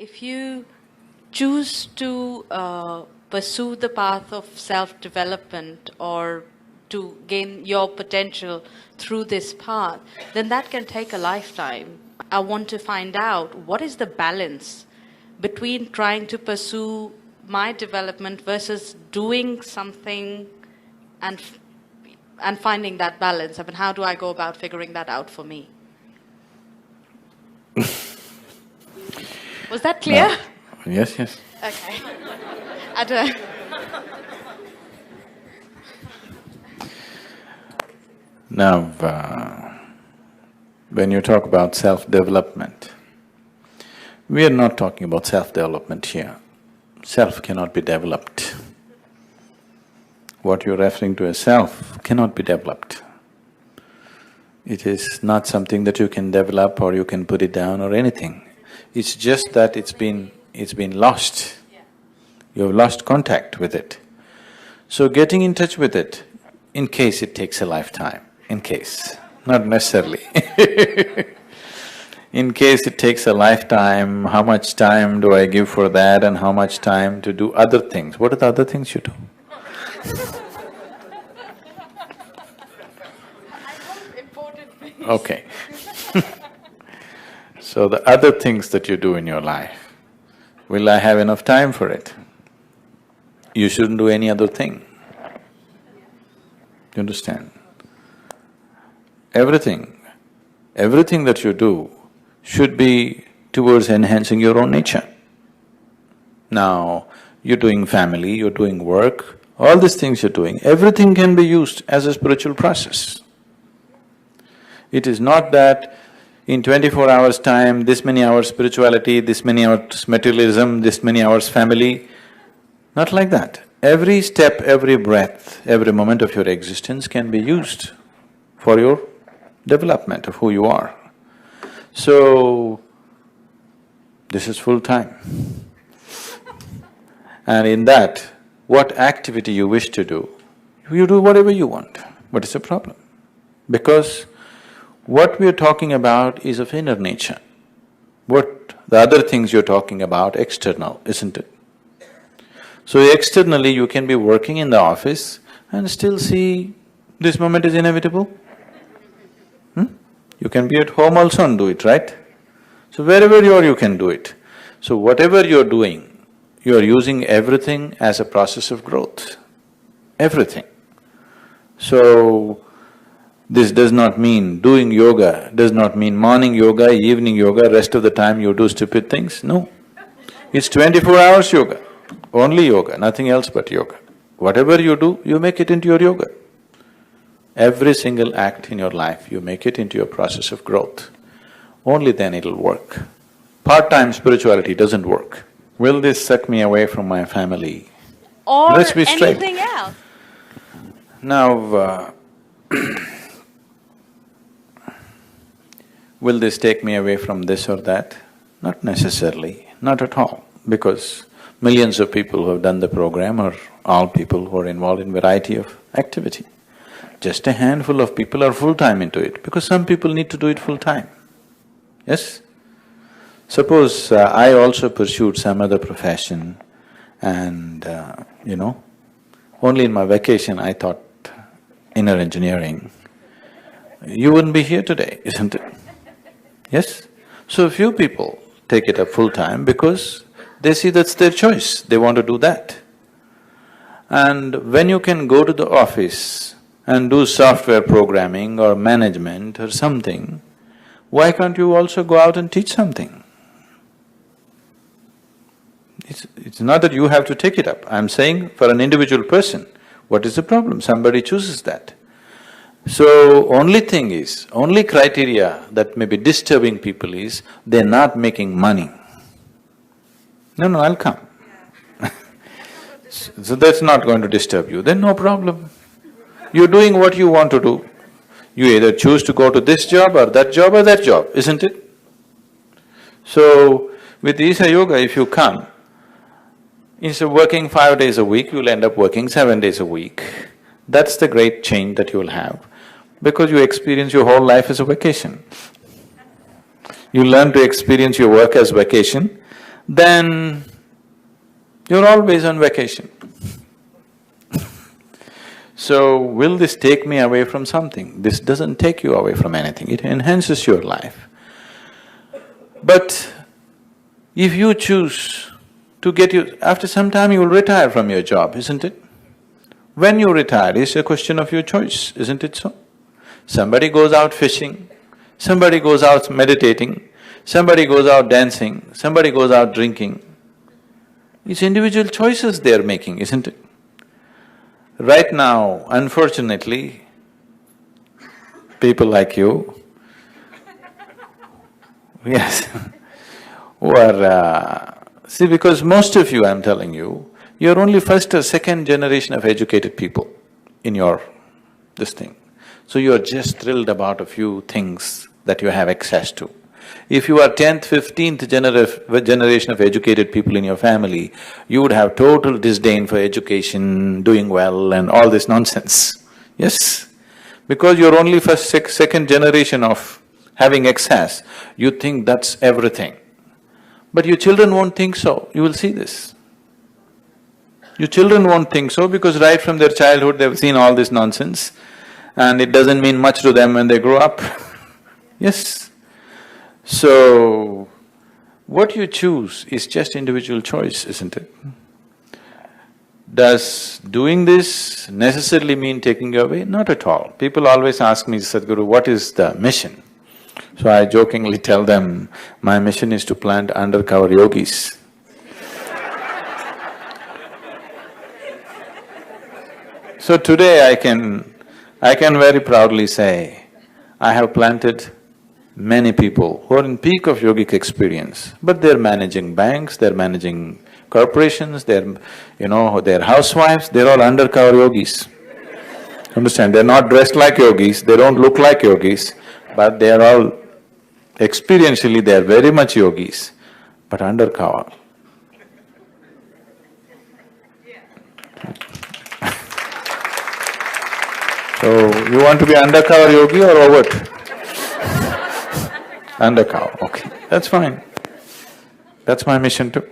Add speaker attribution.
Speaker 1: If you choose to pursue the path of self-development or to gain your potential through this path, then that can take a lifetime. I want to find out what is the balance between trying to pursue my development versus doing something and finding that balance. I mean, how do I go about figuring that out for me? Was that clear?
Speaker 2: No. Yes, yes.
Speaker 1: Okay.
Speaker 2: Now, when you talk about self-development, we are not talking about self-development here. Self cannot be developed. What you're referring to as self cannot be developed. It is not something that you can develop or you can put it down or anything. It's just that it's been lost. You have lost contact with it. So getting in touch with it, in case it takes a lifetime, in case, not necessarily in case it takes a lifetime, how much time do I give for that and how much time to do other things? What are the other things you do? Okay. So the other things that you do in your life, will I have enough time for it? You shouldn't do any other thing. You understand? Everything that you do should be towards enhancing your own nature. Now, you're doing family, you're doing work, all these things you're doing, everything can be used as a spiritual process. It is not that in 24 hours' time, this many hours spirituality, this many hours materialism, this many hours family, not like that. Every step, every breath, every moment of your existence can be used for your development of who you are. So, this is full time. And in that, what activity you wish to do, you do whatever you want. What is the problem? Because what we are talking about is of inner nature. What the other things you're talking about, external, isn't it? So externally you can be working in the office and still see this moment is inevitable. You can be at home also and do it, right? So wherever you are, you can do it. So whatever you're doing, you're using everything as a process of growth, everything. So, this does not mean doing yoga, does not mean morning yoga, evening yoga, rest of the time you do stupid things, no. It's 24 hours yoga, only yoga, nothing else but yoga. Whatever you do, you make it into your yoga. Every single act in your life, you make it into your process of growth. Only then it'll work. Part-time spirituality doesn't work. Will this suck me away from my family?
Speaker 1: Or
Speaker 2: Let's be straight.
Speaker 1: anything else.
Speaker 2: Now, will this take me away from this or that? Not necessarily, not at all, because millions of people who have done the program are all people who are involved in variety of activity. Just a handful of people are full-time into it, because some people need to do it full-time. Yes? Suppose I also pursued some other profession and, only in my vacation I thought inner engineering, you wouldn't be here today, isn't it? Yes? So few people take it up full-time because they see that's their choice, they want to do that. And when you can go to the office and do software programming or management or something, why can't you also go out and teach something? It's not that you have to take it up. I'm saying for an individual person, what is the problem? Somebody chooses that. So, only criteria that may be disturbing people is, they're not making money. No, I'll come. So that's not going to disturb you, then no problem. You're doing what you want to do. You either choose to go to this job or that job, isn't it? So, with Isha Yoga, if you come, instead of working 5 days a week, you'll end up working 7 days a week. That's the great change that you'll have, because you experience your whole life as a vacation. You learn to experience your work as vacation, then you're always on vacation. So, will this take me away from something? This doesn't take you away from anything, it enhances your life. But if you choose to get you… after some time you will retire from your job, isn't it? When you retire, it's a question of your choice, isn't it so? Somebody goes out fishing, somebody goes out meditating, somebody goes out dancing, somebody goes out drinking. It's individual choices they're making, isn't it? Right now, unfortunately, people like you, yes, who are… see, because most of you, I'm telling you, you're only first or second generation of educated people in your… this thing. So you're just thrilled about a few things that you have access to. If you are 10th, 15th generation of educated people in your family, you would have total disdain for education, doing well and all this nonsense. Yes? Because you're only first, second generation of having access, you think that's everything. But your children won't think so, you will see this. Your children won't think so because right from their childhood they've seen all this nonsense and it doesn't mean much to them when they grow up. Yes? So, what you choose is just individual choice, isn't it? Does doing this necessarily mean taking you away? Not at all. People always ask me, Sadhguru, what is the mission? So I jokingly tell them, my mission is to plant undercover yogis. So today I can very proudly say, I have planted many people who are in peak of yogic experience, but they're managing banks, they're managing corporations, they're housewives, they're all undercover yogis. Understand? They're not dressed like yogis, they don't look like yogis, but they are all… experientially they are very much yogis, but undercover. So, you want to be undercover yogi or overt? Undercover, okay, that's fine. That's my mission too.